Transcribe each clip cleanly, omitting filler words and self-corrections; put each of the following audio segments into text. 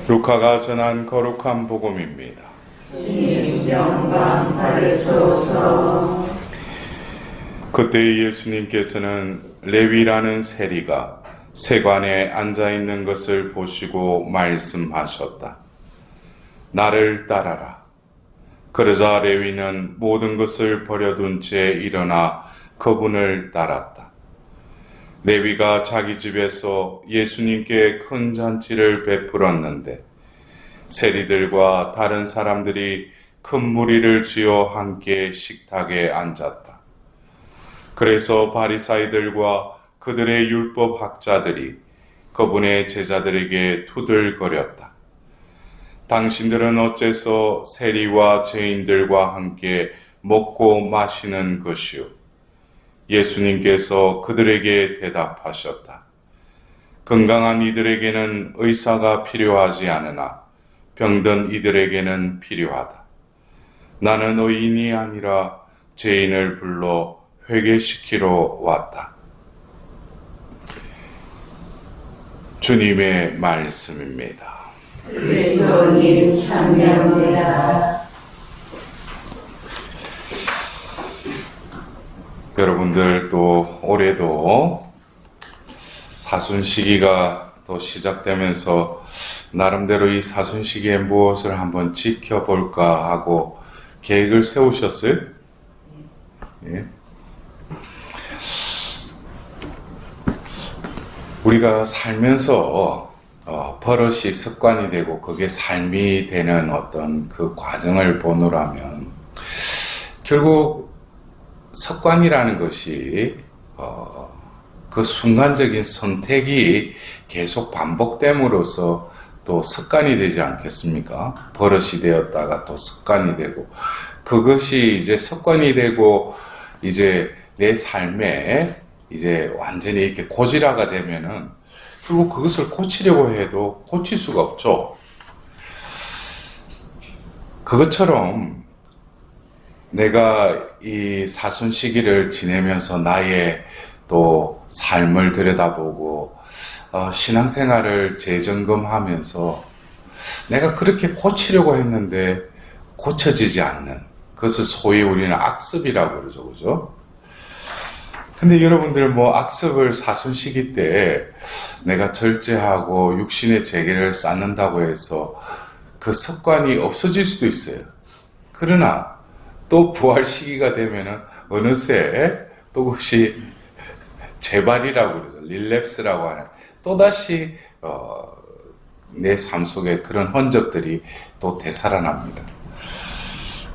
루카가 전한 거룩한 복음입니다. 주님 영광 받으소서. 그때 예수님께서는 레위라는 세리가 세관에 앉아있는 것을 보시고 말씀하셨다. 나를 따라라. 그러자 레위는 모든 것을 버려둔 채 일어나 그분을 따랐다. 레위가 자기 집에서 예수님께 큰 잔치를 베풀었는데 세리들과 다른 사람들이 큰 무리를 지어 함께 식탁에 앉았다. 그래서 바리사이들과 그들의 율법 학자들이 그분의 제자들에게 투덜거렸다. 당신들은 어째서 세리와 죄인들과 함께 먹고 마시는 것이요? 예수님께서 그들에게 대답하셨다. 건강한 이들에게는 의사가 필요하지 않으나 병든 이들에게는 필요하다. 나는 의인이 아니라 죄인을 불러 회개시키러 왔다. 주님의 말씀입니다. 그리스도님 찬양합니다. 여러분들 또 올해도 사순시기가 또 시작되면서 나름대로 이 사순시기에 무엇을 한번 지켜볼까 하고 계획을 세우셨어요? 예. 우리가 살면서 버릇이 습관이 되고 그게 삶이 되는 어떤 그 과정을 보느라면 결국 습관이라는 것이 그 순간적인 선택이 계속 반복됨으로써 또 습관이 되지 않겠습니까? 버릇이 되었다가 또 습관이 되고 그것이 이제 습관이 되고 이제 내 삶에 이제 완전히 이렇게 고질화가 되면은 결국 그것을 고치려고 해도 고칠 수가 없죠. 그것처럼 내가 이 사순시기를 지내면서 나의 또 삶을 들여다보고 신앙생활을 재점검하면서 내가 그렇게 고치려고 했는데 고쳐지지 않는 그것을 소위 우리는 악습이라고 그러죠. 그죠? 근데 여러분들 뭐 악습을 사순시기 때 내가 절제하고 육신의 재계를 쌓는다고 해서 그 습관이 없어질 수도 있어요. 그러나 또 부활 시기가 되면은 어느새 또 그것이 재발이라고 그러죠. 릴랩스라고 하는 또다시 내 삶 속에 그런 흔적들이 또 되살아납니다.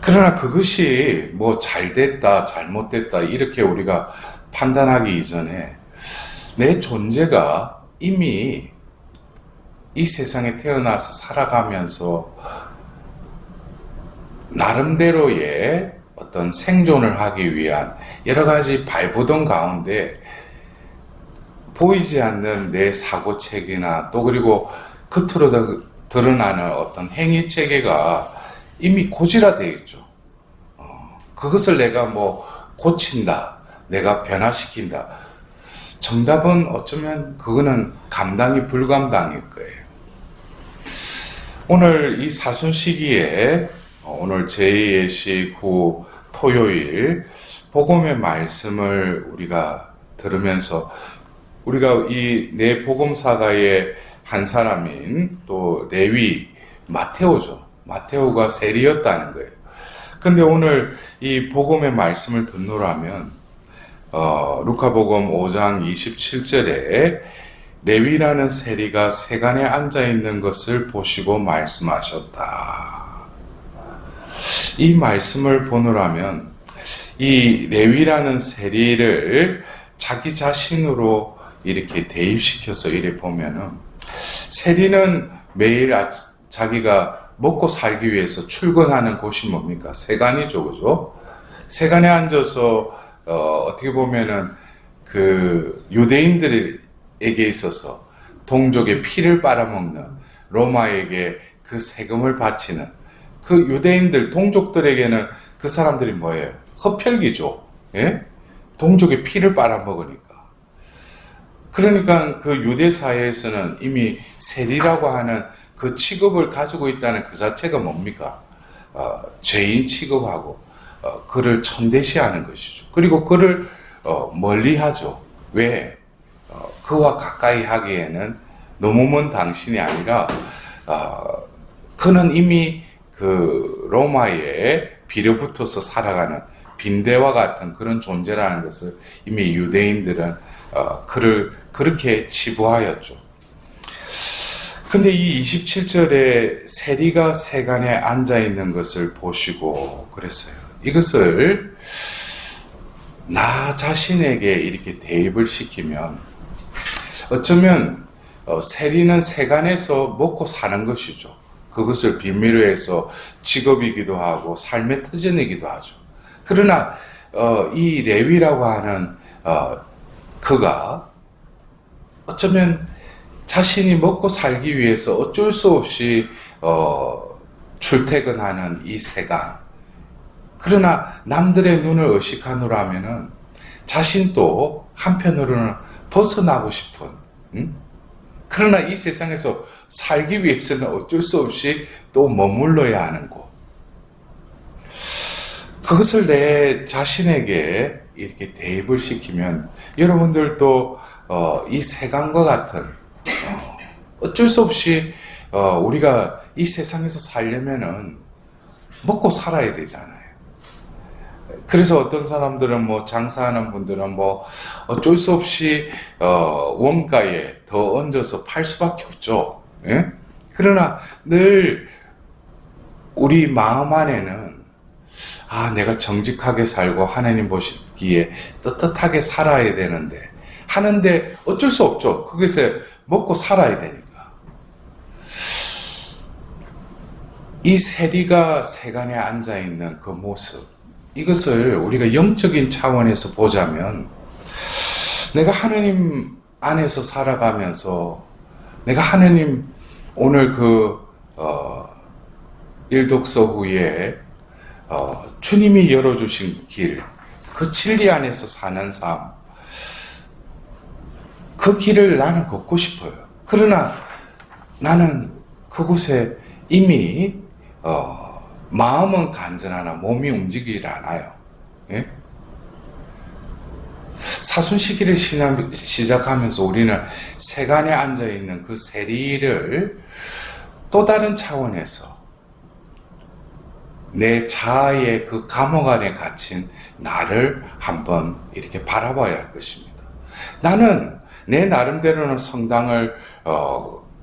그러나 그것이 뭐 잘됐다 잘못됐다 이렇게 우리가 판단하기 이전에 내 존재가 이미 이 세상에 태어나서 살아가면서 나름대로의 어떤 생존을 하기 위한 여러 가지 발부동 가운데 보이지 않는 내 사고체계나 또 그리고 겉으로 드러나는 어떤 행위체계가 이미 고질화되어 있죠. 그것을 내가 뭐 고친다, 내가 변화시킨다. 정답은 어쩌면 그거는 감당이 불감당일 거예요. 오늘 이 사순시기에 오늘 제2예식 후 토요일 복음의 말씀을 우리가 들으면서 우리가 이 네 복음사가의 한 사람인 또 레위 마테오죠. 마테오가 세리였다는 거예요. 근데 오늘 이 복음의 말씀을 듣노라면 루카복음 5장 27절에 레위라는 세리가 세간에 앉아있는 것을 보시고 말씀하셨다. 이 말씀을 보노라면 이 레위라는 세리를 자기 자신으로 이렇게 대입시켜서 이래 보면은 세리는 매일 자기가 먹고 살기 위해서 출근하는 곳이 뭡니까? 세간이죠, 그죠? 세간에 앉아서 어떻게 보면은 그 유대인들에게 있어서 동족의 피를 빨아먹는 로마에게 그 세금을 바치는 그 유대인들 동족들에게는 그 사람들이 뭐예요? 흡혈귀죠. 예? 동족의 피를 빨아먹으니까. 그러니까 그 유대 사회에서는 이미 세리라고 하는 그 취급을 가지고 있다는 그 자체가 뭡니까? 죄인 취급하고 그를 천대시하는 것이죠. 그리고 그를 멀리하죠. 왜? 그와 가까이 하기에는 너무 먼 당신이 아니라 그는 이미 그 로마에 빌어붙어서 살아가는 빈대와 같은 그런 존재라는 것을 이미 유대인들은 그를 그렇게 치부하였죠. 근데 이 27절에 세리가 세간에 앉아 있는 것을 보시고 그랬어요. 이것을 나 자신에게 이렇게 대입을 시키면 어쩌면 세리는 세간에서 먹고 사는 것이죠. 그것을 빌미로 해서 직업이기도 하고 삶의 터전이기도 하죠. 그러나 이 레위라고 하는 그가 어쩌면 자신이 먹고 살기 위해서 어쩔 수 없이 출퇴근하는 이 세간, 그러나 남들의 눈을 의식하노라 하면은 자신도 한편으로는 벗어나고 싶은, 그러나 이 세상에서 살기 위해서는 어쩔 수 없이 또 머물러야 하는 곳. 그것을 내 자신에게 이렇게 대입을 시키면 여러분들도 이 세간과 같은 어쩔 수 없이 우리가 이 세상에서 살려면은 먹고 살아야 되잖아요. 그래서 어떤 사람들은 뭐 장사하는 분들은 뭐 어쩔 수 없이 원가에 더 얹어서 팔 수밖에 없죠. 예? 그러나 늘 우리 마음 안에는 내가 정직하게 살고 하나님 보시기에 떳떳하게 살아야 되는데 하는데 어쩔 수 없죠. 그것에 먹고 살아야 되니까. 이 세리가 세간에 앉아있는 그 모습, 이것을 우리가 영적인 차원에서 보자면 내가 하나님 안에서 살아가면서 내가 하나님 오늘 그 일독서 후에 주님이 열어주신 길, 그 진리 안에서 사는 삶, 그 길을 나는 걷고 싶어요. 그러나 나는 그곳에 이미 마음은 간절하나 몸이 움직이질 않아요. 예? 사순시기를 시작하면서 우리는 세간에 앉아있는 그 세리를 또 다른 차원에서 내 자아의 그 감옥 안에 갇힌 나를 한번 이렇게 바라봐야 할 것입니다. 나는 내 나름대로는 성당을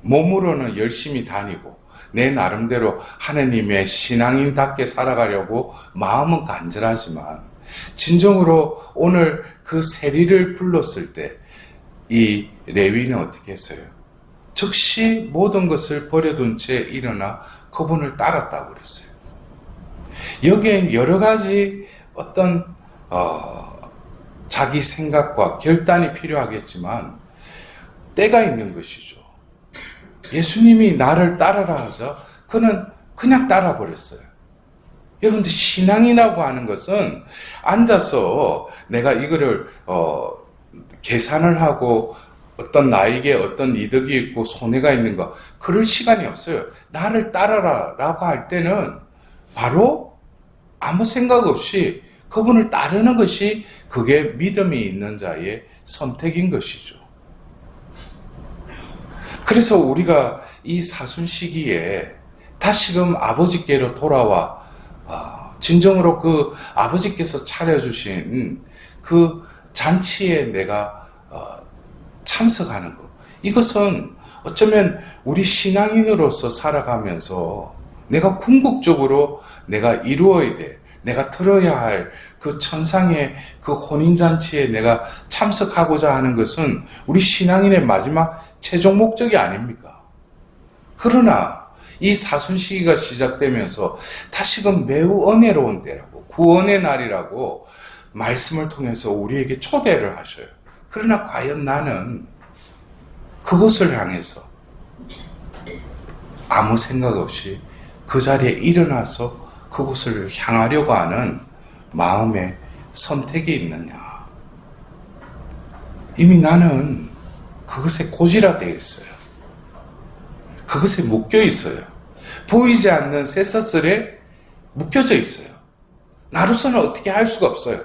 몸으로는 열심히 다니고 내 나름대로 하나님의 신앙인답게 살아가려고 마음은 간절하지만 진정으로 오늘 그 세리를 불렀을 때 이 레위는 어떻게 했어요? 즉시 모든 것을 버려둔 채 일어나 그분을 따랐다고 그랬어요. 여기엔 여러 가지 어떤 자기 생각과 결단이 필요하겠지만 때가 있는 것이죠. 예수님이 나를 따르라 하자 그는 그냥 따라버렸어요. 여러분들 신앙이라고 하는 것은 앉아서 내가 이거를 계산을 하고 어떤 나에게 어떤 이득이 있고 손해가 있는 거 그럴 시간이 없어요. 나를 따르라 라고 할 때는 바로 아무 생각 없이 그분을 따르는 것이 그게 믿음이 있는 자의 선택인 것이죠. 그래서 우리가 이 사순 시기에 다시금 아버지께로 돌아와 진정으로 그 아버지께서 차려주신 그 잔치에 내가 참석하는 것, 이것은 어쩌면 우리 신앙인으로서 살아가면서 내가 궁극적으로 내가 이루어야 돼, 내가 들어야 할 그 천상의 그 혼인잔치에 내가 참석하고자 하는 것은 우리 신앙인의 마지막 최종 목적이 아닙니까? 그러나 이 사순 시기가 시작되면서 다시금 매우 은혜로운 때라고, 구원의 날이라고 말씀을 통해서 우리에게 초대를 하셔요. 그러나 과연 나는 그것을 향해서 아무 생각 없이 그 자리에 일어나서 그곳을 향하려고 하는 마음의 선택이 있느냐? 이미 나는 그것에 고지라되어 있어요. 그것에 묶여 있어요. 보이지 않는 쇠사슬에 묶여져 있어요. 나로서는 어떻게 할 수가 없어요.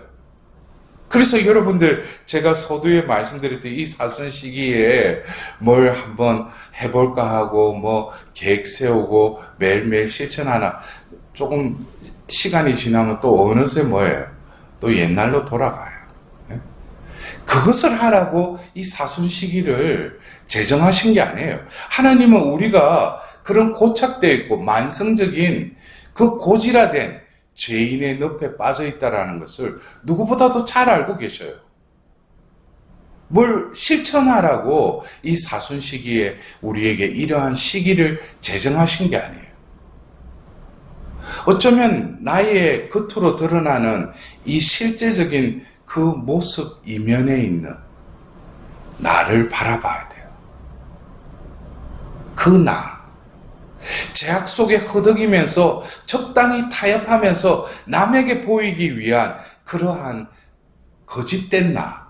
그래서 여러분들, 제가 서두에 말씀드렸던 이 사순 시기에 뭘 한번 해볼까 하고 뭐 계획 세우고 매일매일 실천하나, 조금 시간이 지나면 또 어느새 뭐예요? 또 옛날로 돌아가요. 그것을 하라고 이 사순 시기를 제정하신 게 아니에요. 하나님은 우리가 그런 고착되어 있고 만성적인 그 고질화된 죄인의 늪에 빠져 있다는 것을 누구보다도 잘 알고 계셔요. 뭘 실천하라고 이 사순 시기에 우리에게 이러한 시기를 제정하신 게 아니에요. 어쩌면 나의 겉으로 드러나는 이 실제적인 그 모습 이면에 있는 나를 바라봐야 돼요. 그 나. 죄악 속에 허덕이면서 적당히 타협하면서 남에게 보이기 위한 그러한 거짓된 나.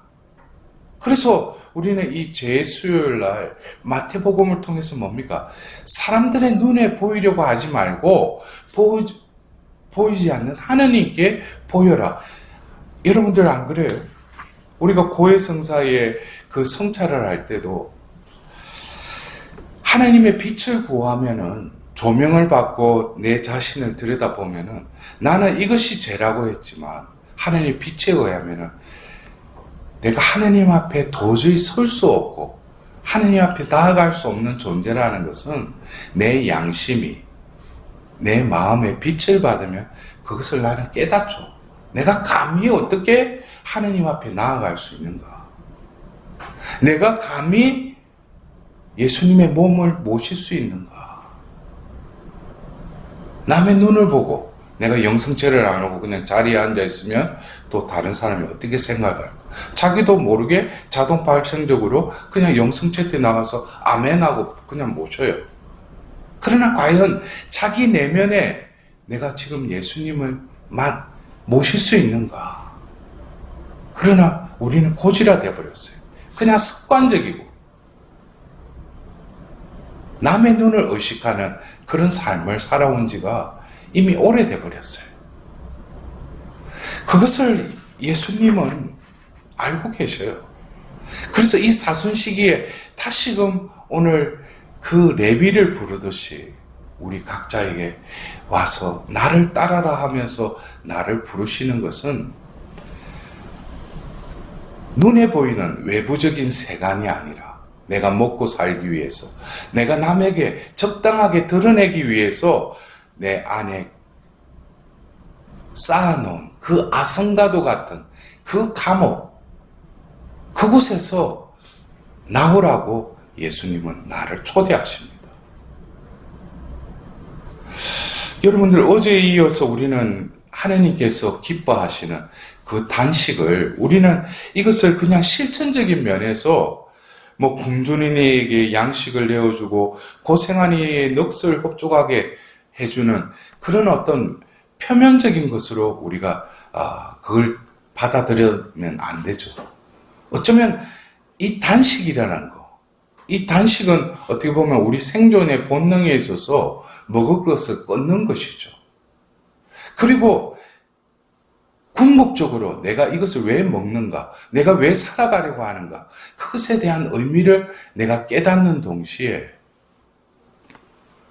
그래서 우리는 이 재수요일 날 마태복음을 통해서 뭡니까? 사람들의 눈에 보이려고 하지 말고 보이지 않는 하나님께 보여라. 여러분들 안 그래요? 우리가 고해성사의 그 성찰을 할 때도 하나님의 빛을 구하면은, 조명을 받고 내 자신을 들여다보면은, 나는 이것이 죄라고 했지만 하나님의 빛에 의하면은 내가 하나님 앞에 도저히 설 수 없고 하나님 앞에 나아갈 수 없는 존재라는 것은 내 양심이, 내 마음에 빛을 받으면 그것을 나는 깨닫죠. 내가 감히 어떻게 하나님 앞에 나아갈 수 있는가? 내가 감히 예수님의 몸을 모실 수 있는가? 남의 눈을 보고 내가 영성체를 안 하고 그냥 자리에 앉아 있으면 또 다른 사람이 어떻게 생각할까? 자기도 모르게 자동 발생적으로 그냥 영성체 때 나가서 아멘하고 그냥 모셔요. 그러나 과연 자기 내면에 내가 지금 예수님을 모실 수 있는가? 그러나 우리는 고지화되어 버렸어요. 그냥 습관적이고 남의 눈을 의식하는 그런 삶을 살아온 지가 이미 오래돼 버렸어요. 그것을 예수님은 알고 계셔요. 그래서 이 사순 시기에 다시금 오늘 그 레위를 부르듯이 우리 각자에게 와서 나를 따라라 하면서 나를 부르시는 것은 눈에 보이는 외부적인 세간이 아니라 내가 먹고 살기 위해서, 내가 남에게 적당하게 드러내기 위해서 내 안에 쌓아놓은 그 아성가도 같은 그 감옥, 그곳에서 나오라고 예수님은 나를 초대하십니다. 여러분들, 어제에 이어서 우리는 하나님께서 기뻐하시는 그 단식을, 우리는 이것을 그냥 실천적인 면에서 뭐 궁존인에게 양식을 내어주고 고생한 이의 넋을 흡족하게 해주는 그런 어떤 표면적인 것으로 우리가 그걸 받아들이면 안 되죠. 어쩌면 이 단식이라는 거, 이 단식은 어떻게 보면 우리 생존의 본능에 있어서 먹을 것을 끊는 것이죠. 그리고 궁극적으로 내가 이것을 왜 먹는가, 내가 왜 살아가려고 하는가, 그것에 대한 의미를 내가 깨닫는 동시에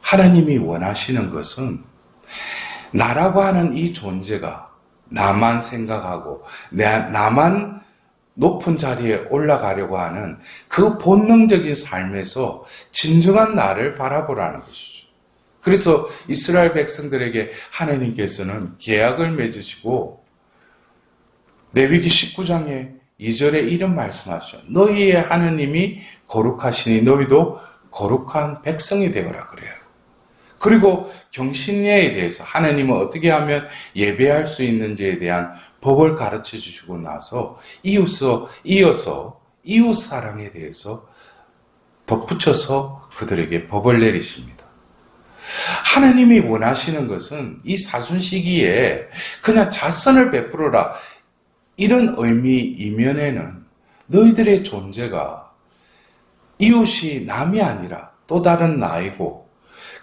하나님이 원하시는 것은 나라고 하는 이 존재가 나만 생각하고 나만 높은 자리에 올라가려고 하는 그 본능적인 삶에서 진정한 나를 바라보라는 것이죠. 그래서 이스라엘 백성들에게 하나님께서는 계약을 맺으시고 레위기 19장에 2절에 이런 말씀하시죠. 너희의 하나님이 거룩하시니 너희도 거룩한 백성이 되어라 그래요. 그리고 경신례에 대해서 하나님은 어떻게 하면 예배할 수 있는지에 대한 법을 가르쳐 주시고 나서 이어서 이웃 사랑에 대해서 덧붙여서 그들에게 법을 내리십니다. 하나님이 원하시는 것은 이 사순 시기에 그냥 자선을 베풀어라, 이런 의미 이면에는 너희들의 존재가 이웃이 남이 아니라 또 다른 나이고,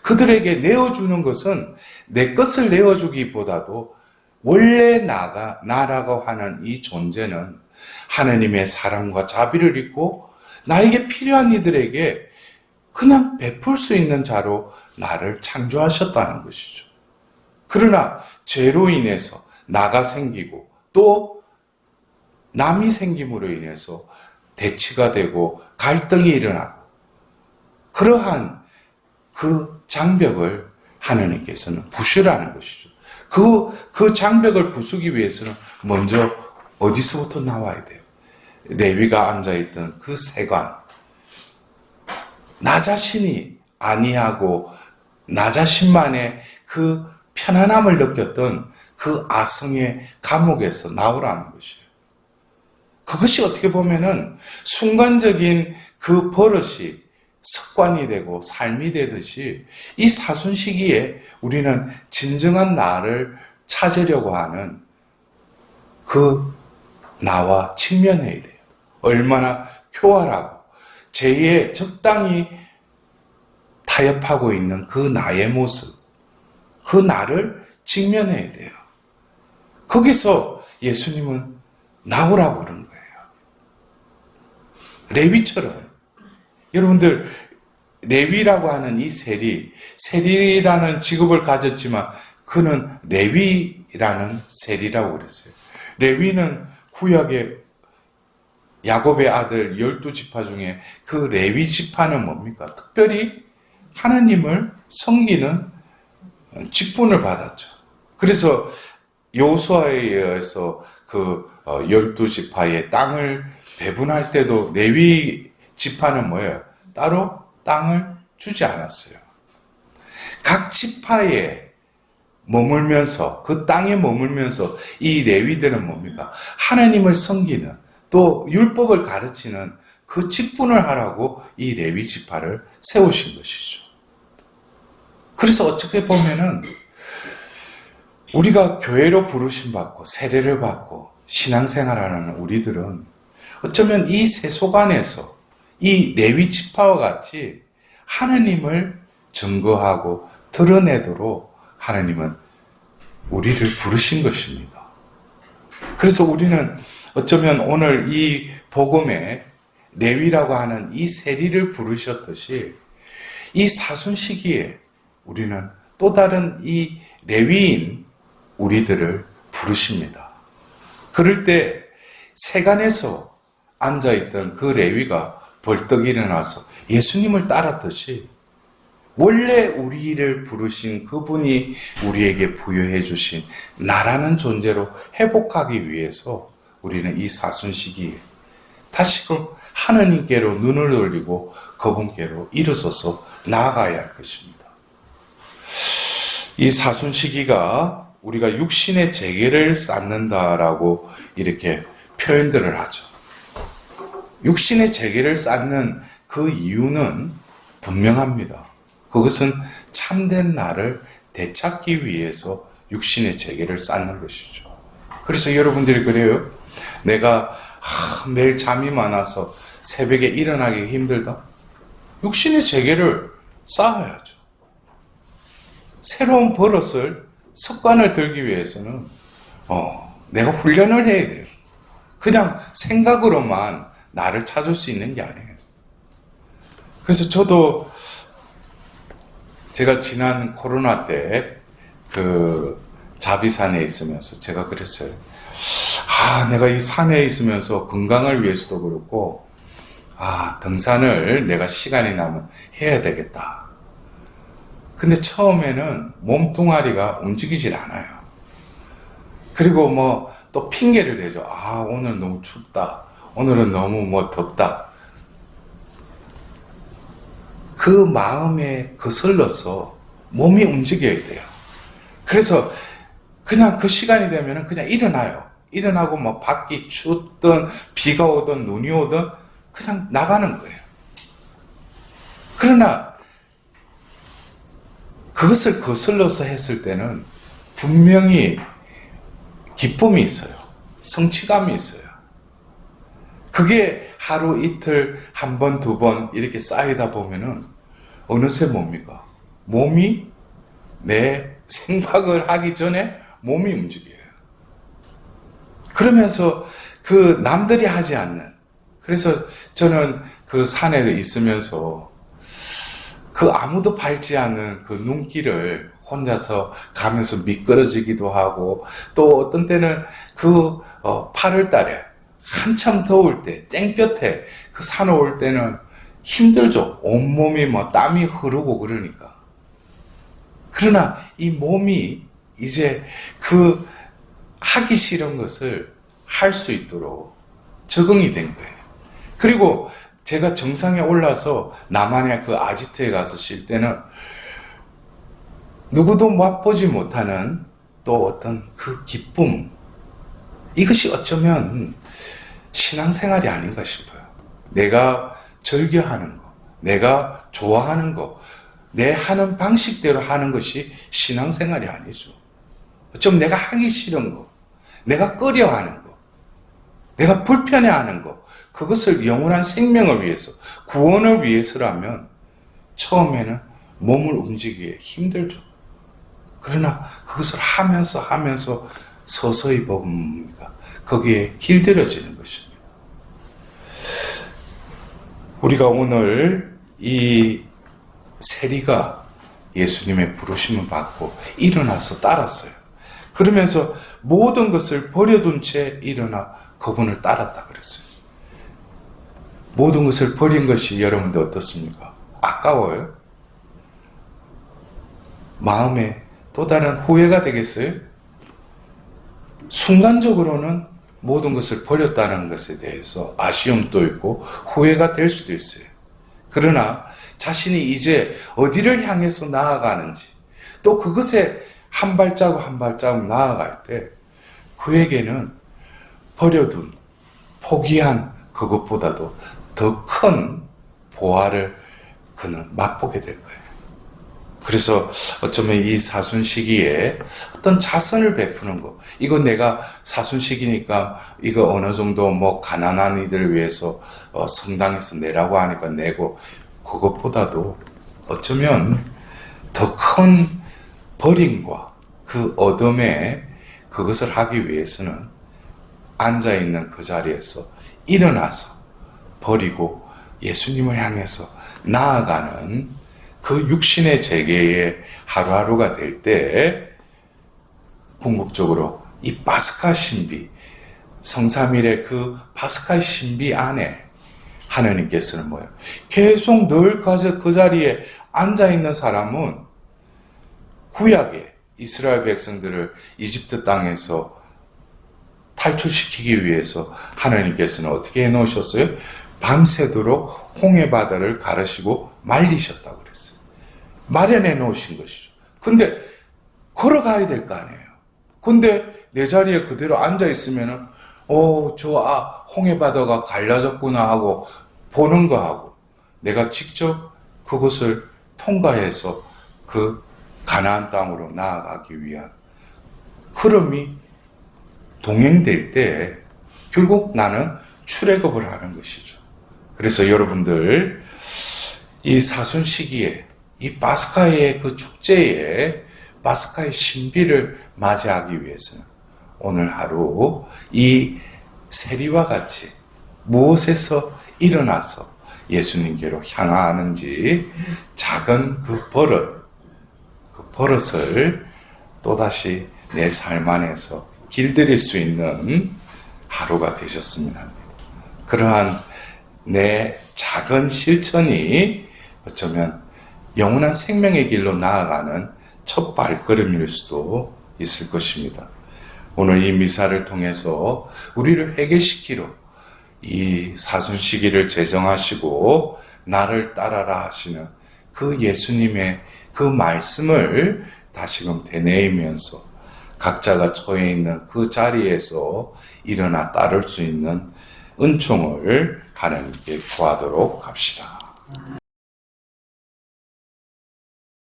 그들에게 내어주는 것은 내 것을 내어주기보다도 원래 나라고 하는 이 존재는 하나님의 사랑과 자비를 입고 나에게 필요한 이들에게 그냥 베풀 수 있는 자로 나를 창조하셨다는 것이죠. 그러나 죄로 인해서 나가 생기고 또 남이 생김으로 인해서 대치가 되고 갈등이 일어나고, 그러한 그 장벽을 하나님께서는 부수라는 것이죠. 그 장벽을 부수기 위해서는 먼저 어디서부터 나와야 돼요? 레위가 앉아있던 그 세관, 나 자신이 아니하고 나 자신만의 그 편안함을 느꼈던 그 아성의 감옥에서 나오라는 것이에요. 그것이 어떻게 보면은 순간적인 그 버릇이 습관이 되고 삶이 되듯이 이 사순 시기에 우리는 진정한 나를 찾으려고 하는 그 나와 직면해야 돼요. 얼마나 교활하고 죄에 적당히 타협하고 있는 그 나의 모습, 그 나를 직면해야 돼요. 거기서 예수님은 나오라고 그런 거예요. 레위처럼. 여러분들, 레위라고 하는 이 세리라는 직업을 가졌지만 그는 레위라는 세리라고 그랬어요. 레위는 구약의 야곱의 아들 12지파 중에 그 레위 지파는 뭡니까? 특별히 하나님을 섬기는 직분을 받았죠. 그래서 여호수아에 의해서 그 12지파의 땅을 배분할 때도 레위 지파는 뭐예요? 따로 땅을 주지 않았어요. 각 지파에 머물면서, 그 땅에 머물면서 이 레위들은 뭡니까? 하나님을 섬기는, 또 율법을 가르치는 그 직분을 하라고 이 레위 지파를 세우신 것이죠. 그래서 어떻게 보면은 우리가 교회로 부르심 받고 세례를 받고 신앙생활하는 우리들은 어쩌면 이 세속안에서 이 레위 지파와 같이 하나님을 증거하고 드러내도록 하나님은 우리를 부르신 것입니다. 그래서 우리는 어쩌면 오늘 이 복음에 레위라고 하는 이 세리를 부르셨듯이 이 사순 시기에 우리는 또 다른 이 레위인 우리들을 부르십니다. 그럴 때 세간에서 앉아있던 그 레위가 벌떡 일어나서 예수님을 따랐듯이 원래 우리를 부르신 그분이 우리에게 부여해 주신 나라는 존재로 회복하기 위해서 우리는 이 사순 시기에 다시금 하느님께로 눈을 돌리고 그분께로 일어서서 나아가야 할 것입니다. 이 사순 시기가 우리가 육신의 재계를 쌓는다라고 이렇게 표현들을 하죠. 육신의 재계를 쌓는 그 이유는 분명합니다. 그것은 참된 나를 되찾기 위해서 육신의 재계를 쌓는 것이죠. 그래서 여러분들이 그래요. 내가 매일 잠이 많아서 새벽에 일어나기 힘들다. 육신의 재계를 쌓아야죠. 새로운 버릇을, 습관을 들기 위해서는 내가 훈련을 해야 돼요. 그냥 생각으로만 나를 찾을 수 있는 게 아니에요. 그래서 저도 제가 지난 코로나 때 그 자비산에 있으면서 제가 그랬어요. 내가 이 산에 있으면서 건강을 위해서도 그렇고, 등산을 내가 시간이 나면 해야 되겠다. 근데 처음에는 몸뚱아리가 움직이질 않아요. 그리고 뭐 또 핑계를 대죠. 오늘 너무 춥다. 오늘은 너무 덥다. 그 마음에 거슬러서 몸이 움직여야 돼요. 그래서 그냥 그 시간이 되면 그냥 일어나요. 일어나고 뭐 밖이 춥든 비가 오든 눈이 오든 그냥 나가는 거예요. 그러나 그것을 거슬러서 했을 때는 분명히 기쁨이 있어요. 성취감이 있어요. 그게 하루 이틀 한 번, 두 번 이렇게 쌓이다 보면은 어느새 뭡니까? 몸이 내 생각을 하기 전에 몸이 움직여요. 그러면서 그 남들이 하지 않는, 그래서 저는 그 산에 있으면서 그 아무도 밟지 않는 그 눈길을 혼자서 가면서 미끄러지기도 하고, 또 어떤 때는 그 8월 달에 한참 더울 때 땡볕에 그 산 올 때는 힘들죠. 온몸이 뭐 땀이 흐르고 그러니까. 그러나 이 몸이 이제 그 하기 싫은 것을 할 수 있도록 적응이 된 거예요. 그리고 제가 정상에 올라서 남한의 그 아지트에 가서 쉴 때는 누구도 맛보지 못하는 또 어떤 그 기쁨, 이것이 어쩌면 신앙생활이 아닌가 싶어요. 내가 즐겨하는 거, 내가 좋아하는 거, 내 하는 방식대로 하는 것이 신앙생활이 아니죠. 어쩌면 내가 하기 싫은 거, 내가 꺼려하는 거, 내가 불편해하는 거, 그것을 영원한 생명을 위해서, 구원을 위해서라면 처음에는 몸을 움직이기 힘들죠. 그러나 그것을 하면서 서서히 뭡니까? 거기에 길들여지는 것입니다. 우리가 오늘 이 세리가 예수님의 부르심을 받고 일어나서 따랐어요. 그러면서 모든 것을 버려둔 채 일어나 그분을 따랐다 그랬어요. 모든 것을 버린 것이 여러분들 어떻습니까? 아까워요? 마음에 또 다른 후회가 되겠어요? 순간적으로는 모든 것을 버렸다는 것에 대해서 아쉬움도 있고 후회가 될 수도 있어요. 그러나 자신이 이제 어디를 향해서 나아가는지, 또 그것에 한 발자국 한 발자국 나아갈 때 그에게는 버려둔, 포기한 그것보다도 더 큰 보화를 그는 맛보게 될 거예요. 그래서 어쩌면 이 사순 시기에 어떤 자선을 베푸는 거, 이거 내가 사순 시기니까 이거 어느 정도 뭐 가난한 이들을 위해서 성당에서 내라고 하니까 내고, 그것보다도 어쩌면 더 큰 버림과 그 어둠에 그것을 하기 위해서는 앉아있는 그 자리에서 일어나서 버리고 예수님을 향해서 나아가는 그 육신의 재개의 하루하루가 될 때 궁극적으로 이 파스카 신비, 성삼일의 그 파스카 신비 안에 하나님께서는 뭐예요? 계속 늘 그 자리에 앉아있는 사람은 구약의 이스라엘 백성들을 이집트 땅에서 탈출시키기 위해서 하나님께서는 어떻게 해놓으셨어요? 밤새도록 홍해 바다를 가르시고 말리셨다고 그랬어요. 마련해 놓으신 것이죠. 근데 걸어가야 될 거 아니에요. 근데 내 자리에 그대로 앉아 있으면은 홍해 바다가 갈라졌구나 하고 보는 거 하고, 내가 직접 그곳을 통과해서 그 가나안 땅으로 나아가기 위한 흐름이 동행될 때 결국 나는 출애굽을 하는 것이죠. 그래서 여러분들 이 사순 시기에 이 파스카의 그 축제에 파스카의 신비를 맞이하기 위해서는 오늘 하루 이 세리와 같이 무엇에서 일어나서 예수님께로 향하는지 작은 그 버릇을 또다시 내 삶 안에서 길들일 수 있는 하루가 되셨으면 합니다. 그러한 내 작은 실천이 어쩌면 영원한 생명의 길로 나아가는 첫 발걸음일 수도 있을 것입니다. 오늘 이 미사를 통해서 우리를 회개시키러 이 사순 시기를 제정하시고 나를 따라라 하시는 그 예수님의 그 말씀을 다시금 되뇌이면서 각자가 처해 있는 그 자리에서 일어나 따를 수 있는 은총을 하나님께 구하도록 합시다.